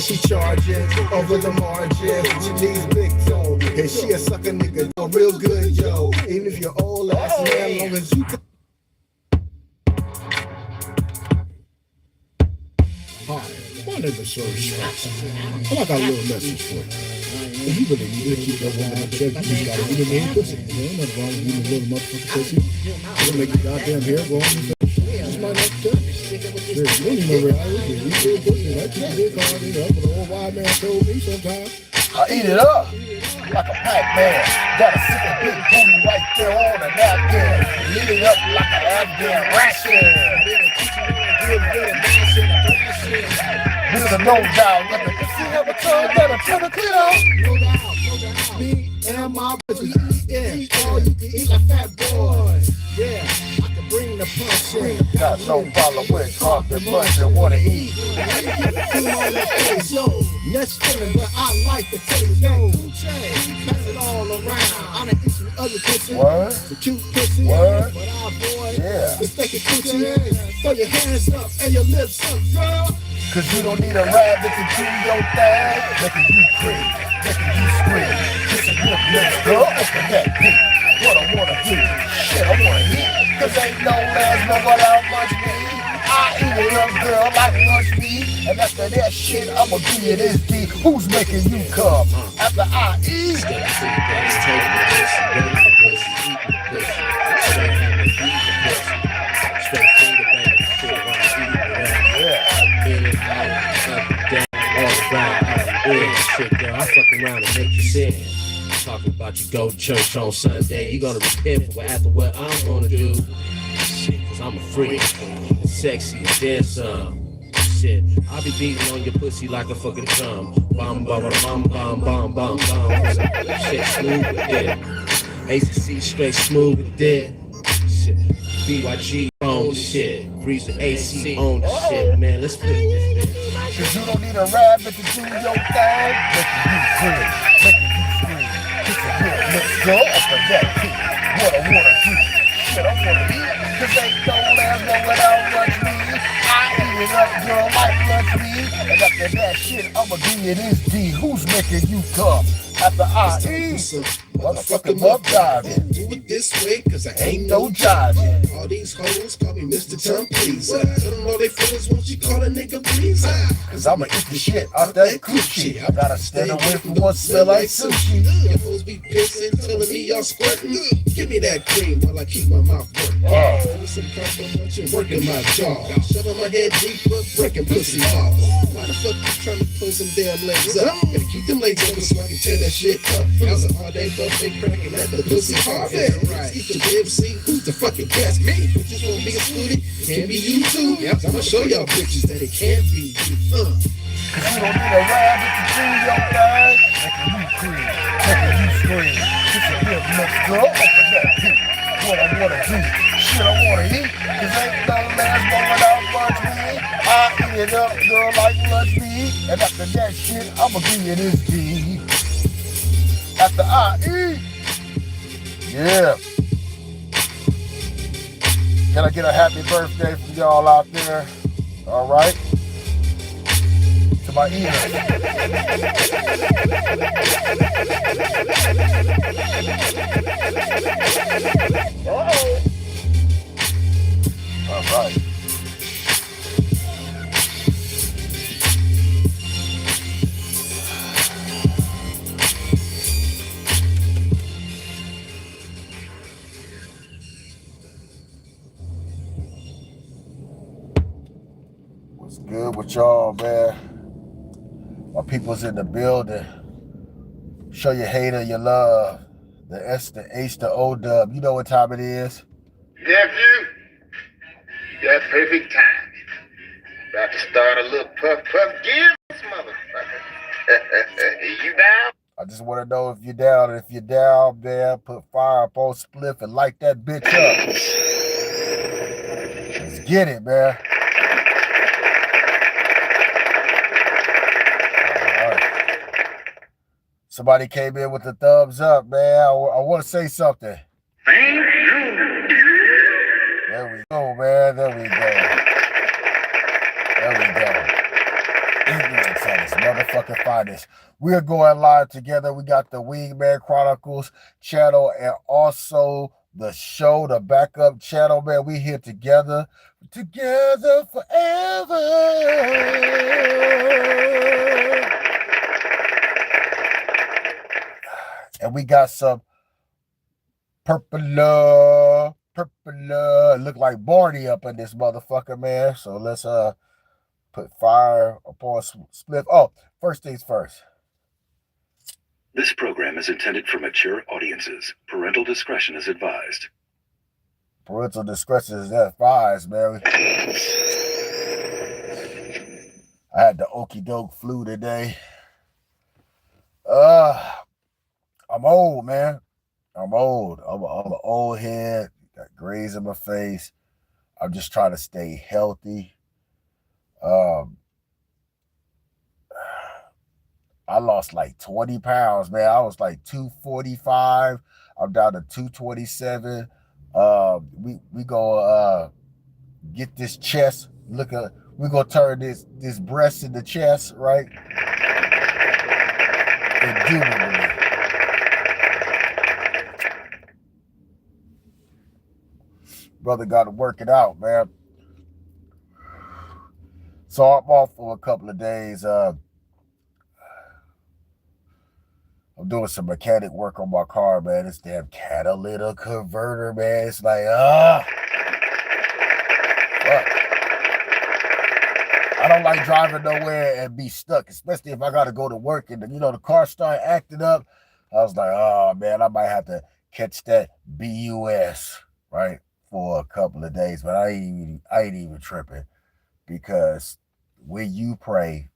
she charging over the margin. She needs big toe, and she a sucker nigga, real good, yo. Even if you're old ass man, long as you. Hi, my name is Sir Schwartz, and I got a little message for you. If you really need to keep that woman in check, you just gotta eat a little pussy. You know, nothing wrong with eating a little motherfucking pussy. It'll make your goddamn hair go on your face. Just my next step. You don't even know where I was. You eat your pussy. That's just a big hard thing up. But the old white man told me sometimes. I eat it up like a Pac-Man. Got a sick of big booty right there on the napkin. Eat it up like an Afghan ration. There's a no doubt. Let the pussy have a tongue that'll turn a clit out. No doubt. Me and my pussy. Yeah. Oh, you can eat like fat boy. Yeah. I can bring the punch in. Got no problem with talking much and wanna eat. Yo, next feeling, but I like the taste. Yo, pass it all around. I done eat some other pussy. What? The cute pussy. What? But I boy. Yeah. The steak coochie. Throw your hands up and your lips up, girl. Cause you don't need a rabbit to do your thing. Making you scream, making you scream. Kissing your lips, girl, open that dick. What I wanna do, shit, I wanna eat. Cause ain't no man's know what how much me. I eat it up, girl, like lunch meat. And after that shit, I'ma give you this D. Who's making you come after I eat? Shit, girl, I fuck around and make you sin. Talking about you go to church on Sunday. You gonna repent for after what I'm gonna do. Shit, cause I'm a freak. Sexy and then some. Shit, I be beating on your pussy like a fucking drum. Bum, bum, bum, bum, bum, bum, bum. Shit, smooth with it. ACC straight smooth with it. Shit, BYG on the shit. Breeze the AC on the shit, man. Let's put it. Cause you don't need a rabbit to do your thing. Making you scream, making you scream. Kissing your lips, girl, up the that dick. What I wanna do, shit, I wanna eat. Cause ain't no last know without lunch meat. I eat it up, girl, like lunch meat. And after that shit, I'ma give you this D. Who's making you come after I eat? Motherfucking love diving. Do it this way, cause I Ain't no jiving. All these hoes call me Mr. Tongue Pleaser. Tell them all they feelings, won't you call a nigga pleaser? Cause I'ma eat the shit out that coochie. I gotta stay away from what smell like sushi. Your hoes be pissing, telling me y'all squirting. Give me that cream while I keep my mouth working. Give me some comprehension, working my jaw. Shoving my head deeper, breaking pussy off. Why the fuck you trying to pull some damn legs up? Gotta keep them legs open so I can tear that shit up. How's it all day buffet cracking at the pussy hard? Right. Eat the rib, see who's the fucking best? Me. Bitches won't be excluded. Can't be you too. Yep. I'ma show y'all bitches that it can't be you. Cause you don't need a rabbit to do your thing. Making you cream, making you scream. Kissing your lips, girl, open that dick. What I wanna do, shit, I wanna eat. Cause ain't no last moment out lunch meat. I eat it up, girl, like lunch meat. And after that shit, I'ma give you this D. After I eat. Yeah. Can I get a happy birthday from y'all out there? All right. To my eaters. All right. What's good with y'all, man? My people's in the building. Show your hater your love. The S, the H, the O dub. You know what time it is. Nephew, you got perfect time. About to start a little puff give this motherfucker. You down? I just want to know if you're down. And if you're down, man, put fire up on Spliff and light that bitch up. Let's get it, man. Somebody came in with the thumbs up, man. I want to say something. Thank you. There we go, man. There we go. There we go. Ignorance at its motherfucking finest. We're going live together. We got the Wingman Chronicles channel and also the show, the backup channel, man. We here together forever. And we got some purple, look like Barney up in this motherfucker, man. So let's put fire upon split. Oh, first things first. This program is intended for mature audiences. Parental discretion is advised. Parental discretion is advised, man. I had the okie doke flu today. I'm old, man. I'm old. I'm an old head. Got grays in my face. I'm just trying to stay healthy. I lost like 20 pounds, man. I was like 245. I'm down to 227. We go get this chest. We're gonna turn this breast into chest, right? Indubitably. Brother got to work it out, man. So I'm off for a couple of days. I'm doing some mechanic work on my car, man. This damn catalytic converter, man. It's like, fuck. I don't like driving nowhere and be stuck, especially if I got to go to work and, the car start acting up. I was like, oh, man, I might have to catch that BUS, right, for a couple of days. But I ain't even tripping, because when you pray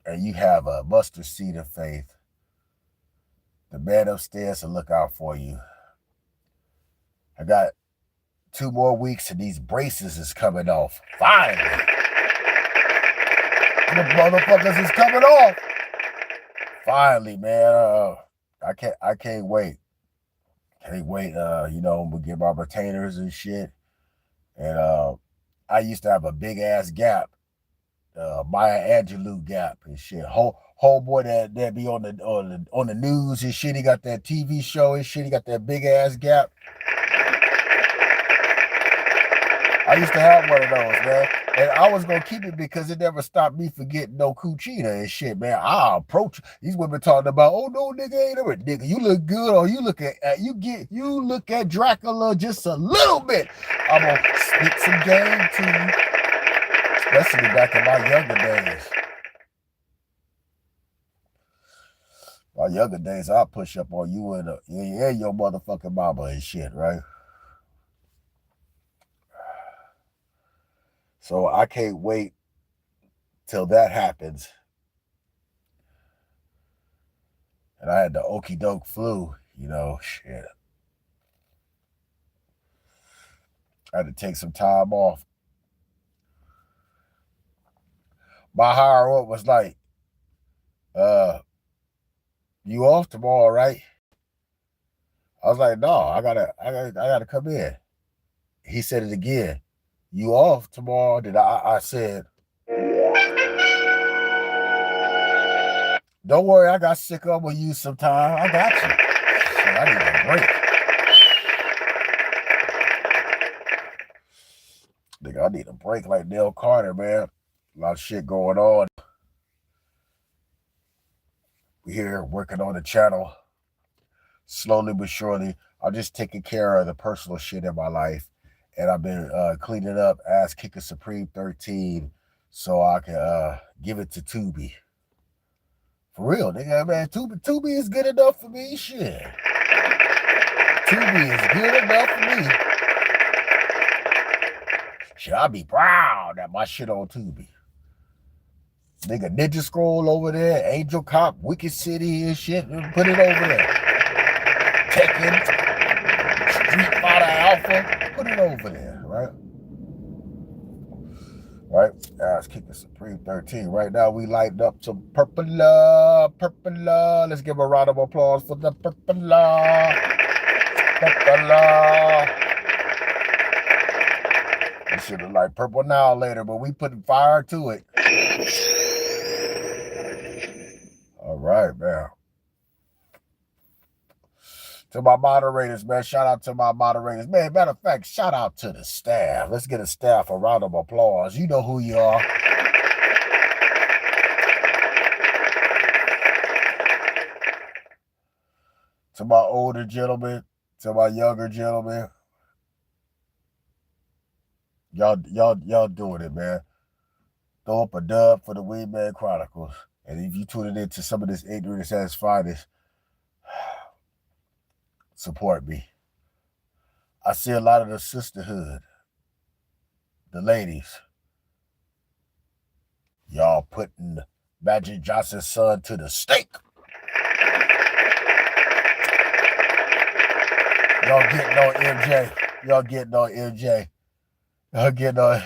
and you have a mustard seed of faith, the man upstairs will look out for you. I got 2 more weeks and these braces is coming off. Finally. The motherfuckers is coming off. Finally, man. I can't wait. Can't wait. We'll get my retainers and shit. And I used to have a big ass gap. Maya Angelou gap and shit. Homeboy that be on the news and shit. He got that TV show and shit. He got that big ass gap. I used to have one of those, man. And I was gonna keep it because it never stopped me from getting no Cucina and shit, man. I approach these women talking about, oh no, nigga, ain't ever, nigga, you look good, or you look at Dracula just a little bit. I'm gonna spit some game to you. Especially back in my younger days. My younger days, I'll push up on you and your motherfucking mama and shit, right? So I can't wait till that happens. And I had the okie doke flu, shit. I had to take some time off. My higher up was like, you off tomorrow, right? I was like, no, I gotta come in. He said it again. You off tomorrow? Then I said, don't worry, I got sick of with you sometime. I got you. Shit, I need a break. Nigga, I need a break like Neil Carter, man. A lot of shit going on. We're here working on the channel. Slowly but surely. I'm just taking care of the personal shit in my life. And I've been cleaning up Ass Kicker Supreme 13 so I can give it to Tubi. For real, nigga, man. Tubi is good enough for me. Shit. Tubi is good enough for me. Shit, I'll be proud that my shit on Tubi. Nigga, Ninja Scroll over there, Angel Cop, Wicked City and shit. Put it over there. Tekken, Street Fighter Alpha. Put it over there, right? Right? Ass Kicker Supreme 13. Right now, we lighting up some purple. Let's give a round of applause for the purple. We should have like Purple Now later, but we putting fire to it. right, man. To my moderators, man. Shout out to my moderators. Man, matter of fact, shout out to the staff. Let's get a staff a round of applause. You know who you are. To my older gentlemen, to my younger gentlemen. Y'all doing it, man. Throw up a dub for the Weedman Chronicles. And if you tune into some of this ignorance at its finest, support me. I see a lot of the sisterhood, the ladies. Y'all putting Magic Johnson's son to the stake. Y'all getting on MJ. Y'all getting on MJ. Y'all getting on.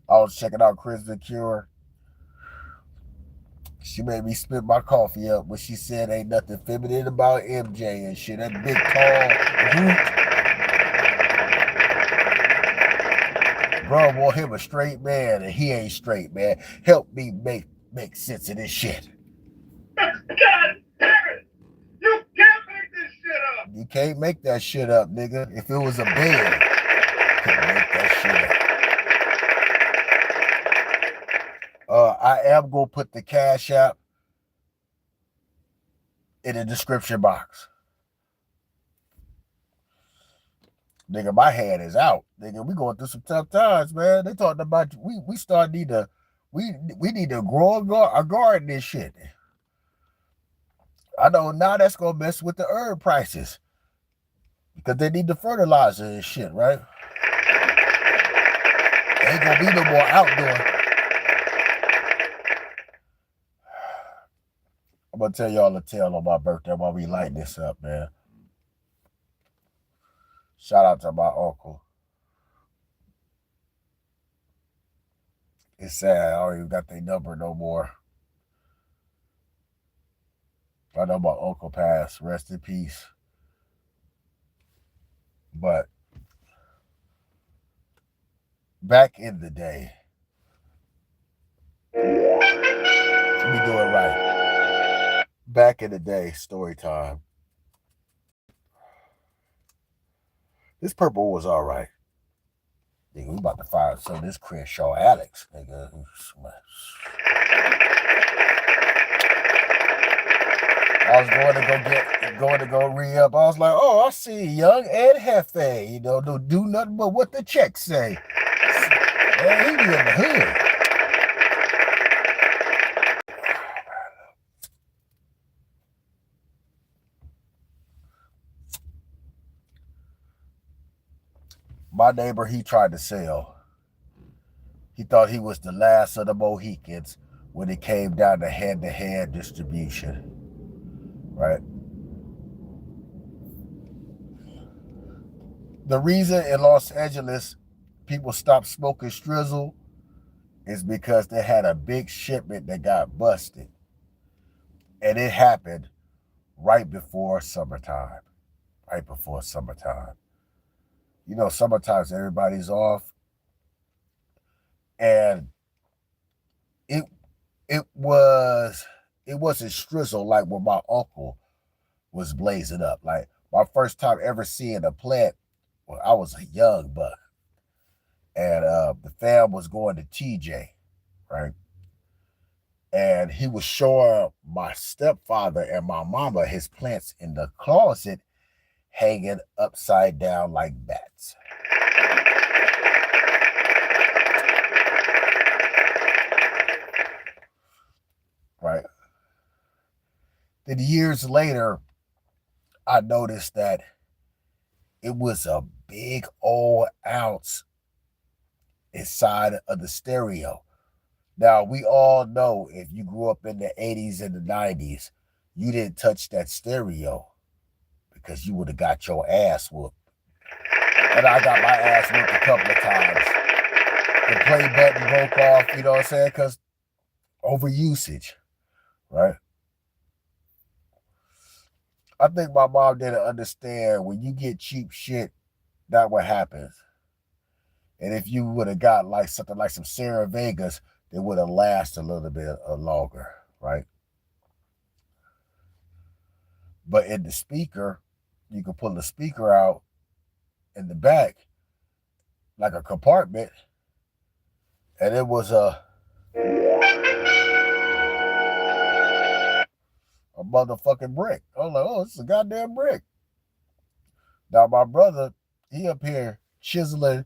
I was checking out Chris the Cure. She made me spit my coffee up when she said ain't nothing feminine about MJ and shit. That big, tall brute. Bro want him a straight man and he ain't straight, man. Help me make sense of this shit. God damn it! You can't make this shit up! You can't make that shit up, nigga. If it was a bed, you can't make that shit up. I am going to put the Cash App in the description box. Nigga, my hand is out. Nigga, we going through some tough times, man. They talking about we need to grow a garden and shit. I know now that's going to mess with the herb prices because they need the fertilizer and shit, right? Ain't going to be no more outdoor. I'm going to tell y'all a tale on my birthday while we light this up, man. Shout out to my uncle. It's sad. I don't even got their number no more. I know my uncle passed. Rest in peace. But back in the day, let me do it right. Back in the day, story time. This purple was all right. Nigga, we about to fire some of this Crenshaw Alex, nigga. I was going to go re-up. I was like, oh, I see young Ed Hefe. You know, don't do nothing but what the checks say. Man, he be in the hood. My neighbor, he tried to sell. He thought he was the last of the Mohicans when it came down to hand-to-hand distribution, right? The reason in Los Angeles people stopped smoking Strizzle is because they had a big shipment that got busted. And it happened right before summertime. Right before summertime. You know, summertime everybody's off. And it wasn't Strizzle like when my uncle was blazing up. Like my first time ever seeing a plant, well, I was a young buck. And the fam was going to TJ, right? And he was showing my stepfather and my mama his plants in the closet hanging upside down like bats. Right. Then years later, I noticed that it was a big old ounce inside of the stereo. Now, we all know if you grew up in the 80s and the 90s, you didn't touch that stereo because you would have got your ass whooped. And I got my ass whooped a couple of times. The play button broke off, you know what I'm saying? Because overusage, right? I think my mom didn't understand when you get cheap shit, that's what happens. And if you would have got like something like some Sarah Vegas, they would have lasted a little bit longer, right? But in the speaker, you can pull the speaker out in the back like a compartment, and it was a motherfucking brick. I was like, oh, this is a goddamn brick. Now my brother, he up here chiseling,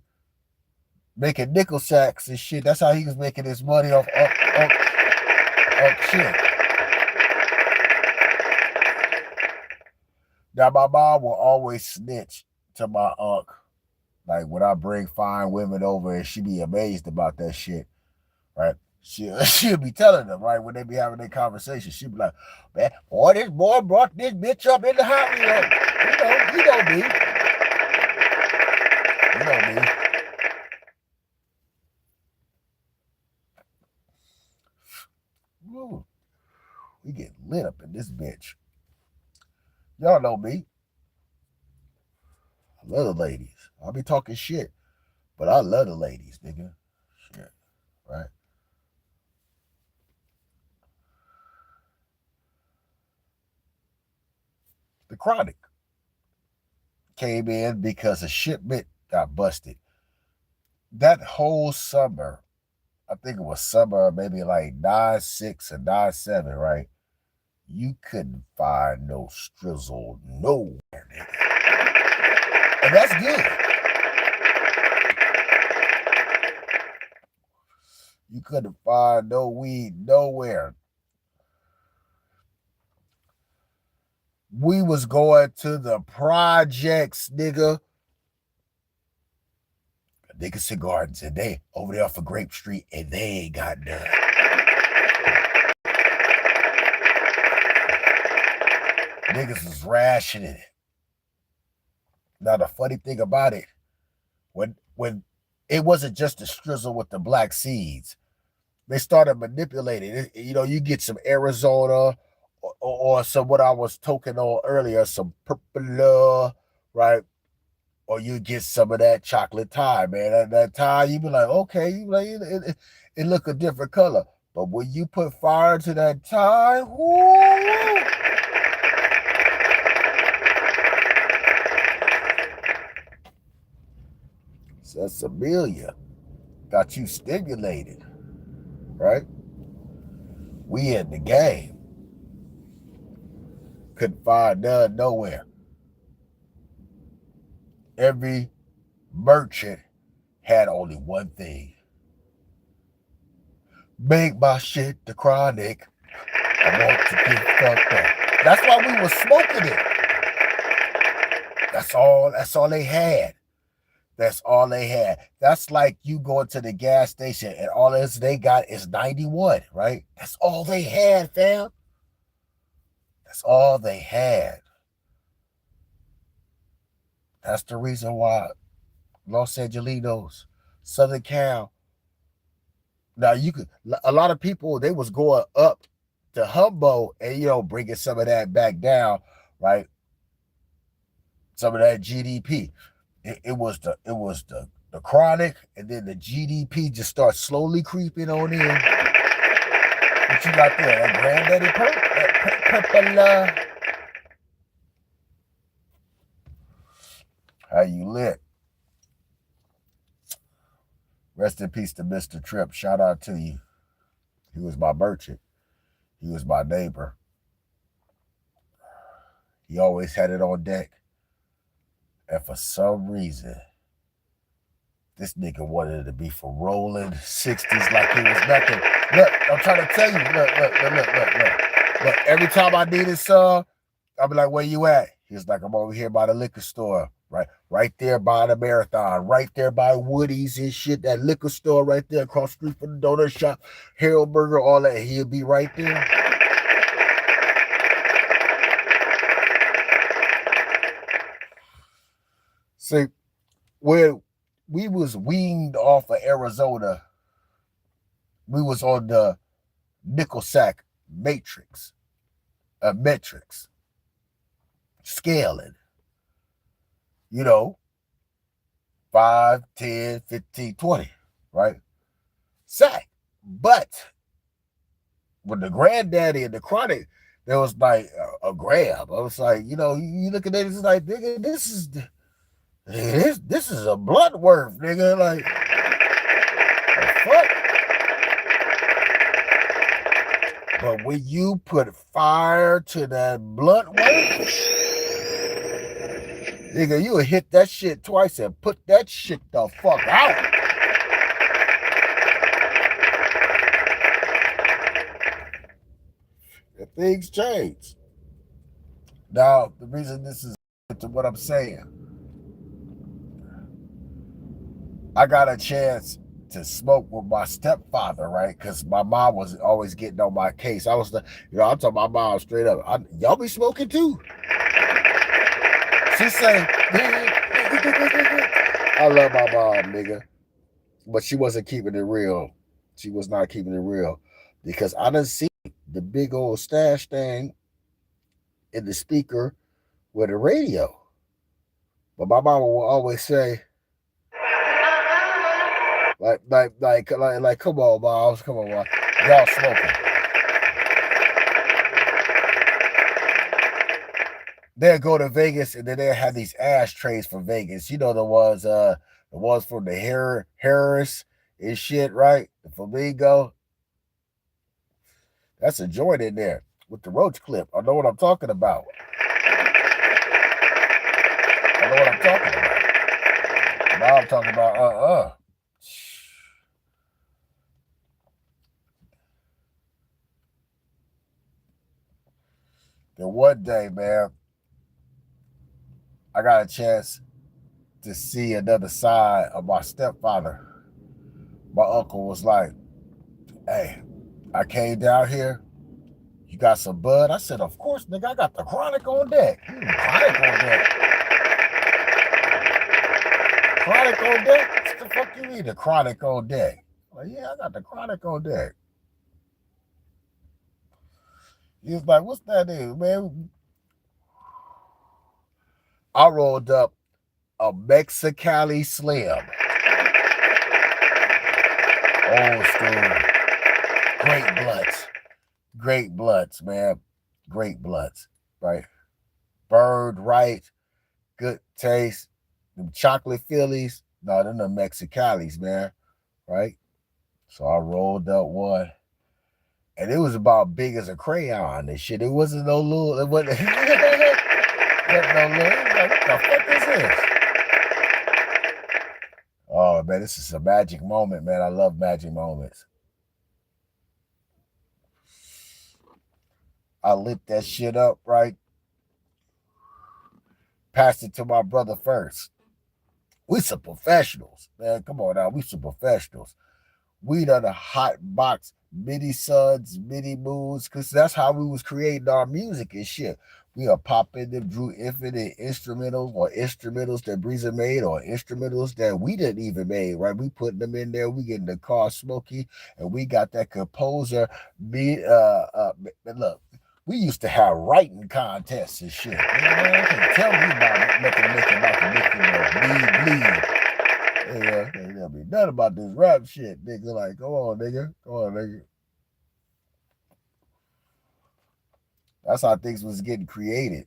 making nickel sacks and shit. That's how he was making his money off shit. Now my mom will always snitch to my unc. Like when I bring fine women over, and she be amazed about that shit, right? She'll be telling them, right, when they be having their conversation, she'll be like, man, boy, this boy brought this bitch up in the house. You know me. You know me. Ooh, we get lit up in this bitch. Y'all know me. I love the ladies. I'll be talking shit, but I love the ladies, nigga. Shit, right? The Chronic came in because a shipment got busted. That whole summer, I think it was summer, maybe like 9/6 or 9/7, right? You couldn't find no strizzle nowhere, nigga. And that's good. You couldn't find no weed nowhere. We was going to the projects, nigga. Nickerson Gardens, and they over there off of Grape Street, and they ain't got none. Niggas was rationing it. Now the funny thing about it, when it wasn't just a strizzle with the black seeds, they started manipulating it. You know, you get some Arizona or some what I was talking on earlier, some purple, right? Or you get some of that chocolate tie, man. That tie, you be like, okay, you like it look a different color. But when you put fire to that tie, whoo! Sensiblia got you stimulated, right? We in the game. Couldn't find none nowhere. Every merchant had only one thing. Make my shit the Chronic. I want to get fucked up. That's why we was smoking it. That's all they had. That's all they had. That's like you going to the gas station and all they got is 91, right? That's all they had, fam. That's all they had. That's the reason why Los Angelinos, Southern Cal. Now a lot of people, they was going up to Humboldt and, bringing some of that back down, right? Some of that GDP. It was the Chronic, and then the GDP just starts slowly creeping on in. What you got there? That Granddaddy Perp? That purple. How you lit? Rest in peace to Mr. Tripp. Shout out to you. He was my merchant. He was my neighbor. He always had it on deck. And for some reason, this nigga wanted it to be for rolling 60s like it was nothing. Look, I'm trying to tell you. Look. Every time I needed some, I'll be like, where you at? He was like, I'm over here by the liquor store. Right there by the Marathon, right there by Woody's and shit, that liquor store right there across the street from the donut shop, Harold Burger, all that. He'll be right there. See, where we was weaned off of Arizona, we was on the nickel sack metrics, scaling. 5, 10, 15, 20, right? Sack. But with the Granddaddy and the Chronic, there was like a grab. I was like, you know, you looking at it, it's like, nigga, this is a blunt worth, nigga. Like, the fuck? But when you put fire to that blunt worth, nigga, you would hit that shit twice and put that shit the fuck out. And things change. Now, the reason this is to what I'm saying, I got a chance to smoke with my stepfather, right? Because my mom was always getting on my case. I was, I'm talking my mom straight up. Y'all be smoking too? She say, I love my mom, nigga. But she wasn't keeping it real. She was not keeping it real. Because I done see the big old stash thing in the speaker with a radio. But my mama will always say, like, come on, moms, come on, mom. Y'all smoking. They'll go to Vegas and then they'll have these ashtrays for Vegas. You know the ones from the Harris and shit, right? The Flamingo. That's a joint in there with the roach clip. I know what I'm talking about. Now I'm talking about Then one day, man, I got a chance to see another side of my stepfather. My uncle was like, hey, I came down here. You got some bud? I said, of course, nigga. I got the Chronic on deck. Chronic on deck. Chronic on deck? What the fuck you mean, the Chronic on deck? Like, yeah, I got the Chronic on deck. He was like, what's that is, man? I rolled up a Mexicali Slim. Old school. Great blunts, man. Great blunts, right? Bird right, good taste. Them chocolate Phillies, no, they're the Mexicalis, man, right? So I rolled up one, and it was about big as a crayon and shit. It wasn't no little, it wasn't, no little. Like, what the fuck is this? Oh, man, this is a magic moment, man. I love magic moments. I lit that shit up, right? Passed it to my brother first. We some professionals, man. Come on now, we some professionals. We done a hot box mini suns, mini moons, because that's how we was creating our music and shit. We are popping them Drew Infinite instrumentals or instrumentals that Breezer made or instrumentals that we didn't even make, right? We putting them in there. We getting the car smoky, and we got that composer. Look, we used to have writing contests and shit. Man, can't tell me about nothing about the bleed. Yeah, can't tell me nothing about this rap shit, nigga. Like, come on, nigga. That's how things was getting created.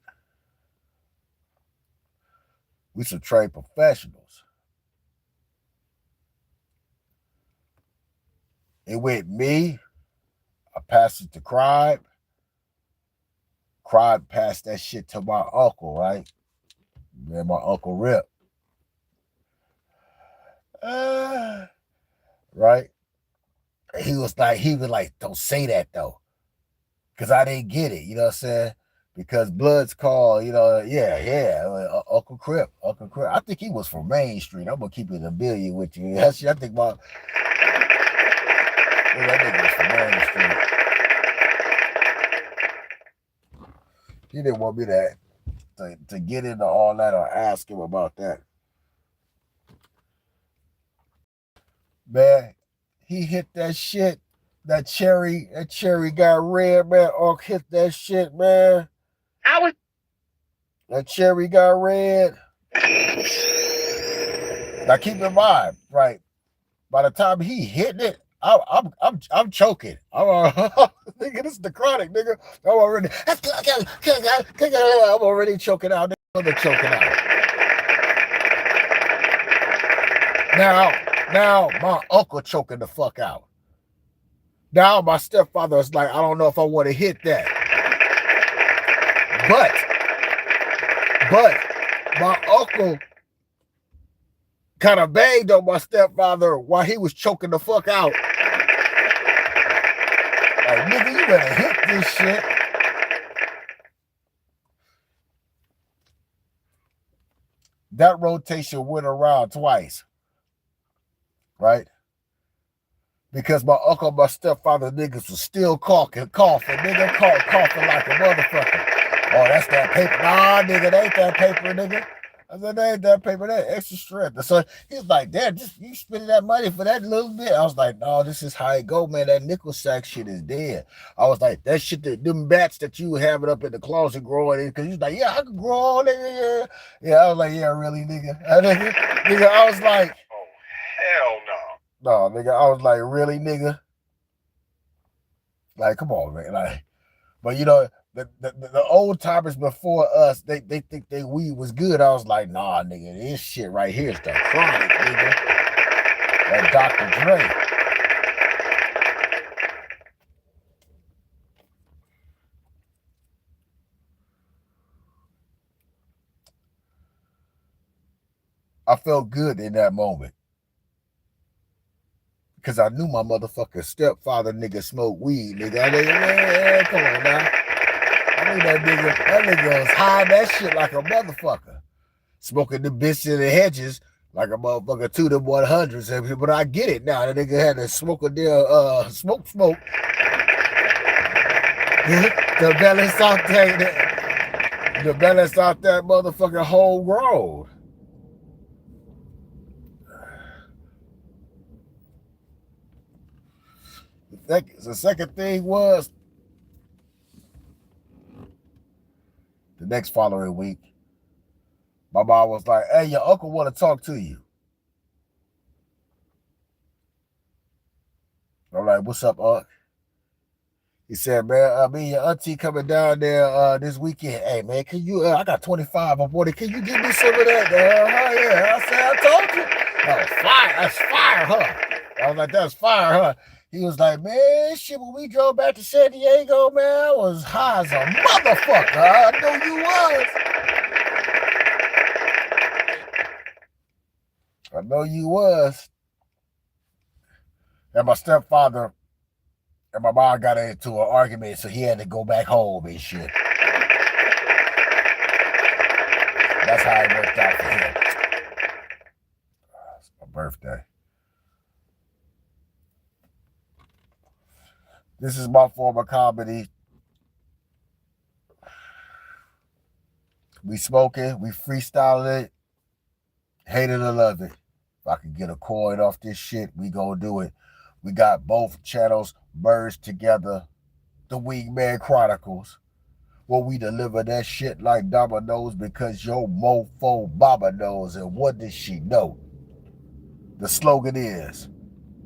We some trained professionals. It went me. I passed it to Cribe. Cribe passed that shit to my uncle, right? Man, my Uncle Rip. Right? He was like, don't say that though. Because I didn't get it, you know what I'm saying? Because Blood's called, Uncle Crip. I think he was from Main Street. I'm going to keep it a billion with you. I think that nigga was from Main Street. He didn't want me to get into all that or ask him about that. Man, he hit that shit. That cherry got red, man. Oh, hit that shit, man. That cherry got red. Now keep in mind, right? By the time he hit it, I'm choking. Nigga, this is the chronic, nigga. I'm already choking out. Nigga, choking out. Now my uncle choking the fuck out. Now my stepfather is like, I don't know if I want to hit that. But my uncle kind of banged on my stepfather while he was choking the fuck out. Like, nigga, you better hit this shit. That rotation went around twice. Right? Because my uncle and my stepfather niggas was still coughing, nigga, coughing like a motherfucker. Oh, that's that paper. Nah, nigga, that ain't that paper, nigga. I said, that ain't that paper, that extra strength. So he's like, damn, just you spending that money for that little bit. I was like, no, this is how it go, man. That nickel sack shit is dead. I was like, that shit, them bats that you having up in the closet growing, because he's like, yeah, I can grow all that. Yeah, I was like, yeah, really, nigga. Nigga, I was like, Oh, hell no. no, nigga, I was like, really, nigga? Like, come on, man. Like, but you know, the old timers before us, they think they weed was good. I was like, nah, nigga, this shit right here is the chronic, nigga. That Dr. Dre. I felt good in that moment. Because I knew my motherfucking stepfather nigga smoked weed, nigga. I mean, man, come on now. I knew that nigga was high that shit like a motherfucker. Smoking the bitch in the hedges like a motherfucker to the 100s. But I get it now. That nigga had to smoke a deal, smoke. To balance out that motherfucking whole road. The second thing was the next following week, my mom was like, hey, your uncle want to talk to you. I'm like, what's up, Unc? He said, man, me and your auntie coming down there this weekend. Hey, man, can you, I got 25 on board. Can you give me some of that? Yeah. I said, I told you. That was fire. That's fire, huh? I was like, that's fire, huh? He was like, man, shit, when we drove back to San Diego, man, I was high as a motherfucker. I know you was. I know you was. And my stepfather and my mom got into an argument, so he had to go back home and shit. That's how it worked out for him. It's my birthday. This is my form of comedy. We smoking, we freestyling it. Hate it or love it. If I can get a coin off this shit, we gonna do it. We got both channels merged together. The Wingman Chronicles. Where we deliver that shit like dominoes because your mofo mama knows. And what does she know? The slogan is,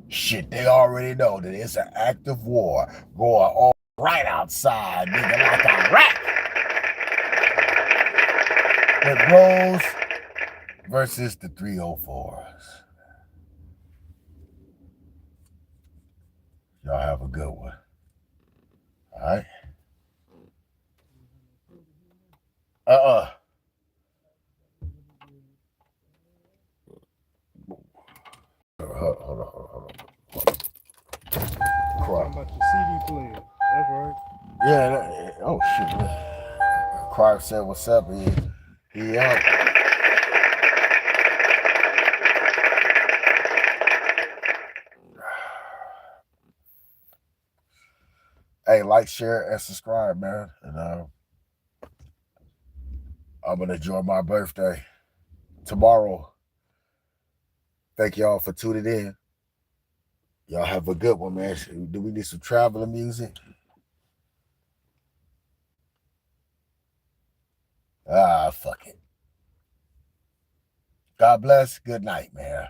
shit, they already know that it's an active war going on right outside, nigga, like Iraq. With Rose versus the 304s. Y'all have a good one. All right? Hold on. Talking about the CD player. That's right. Yeah. Oh shit. Clark said, "What's up?" He up. Hey, like, share, and subscribe, man. And I'm gonna enjoy my birthday tomorrow. Thank y'all for tuning in. Y'all have a good one, man. Do we need some traveling music? Fuck it. God bless. Good night, man.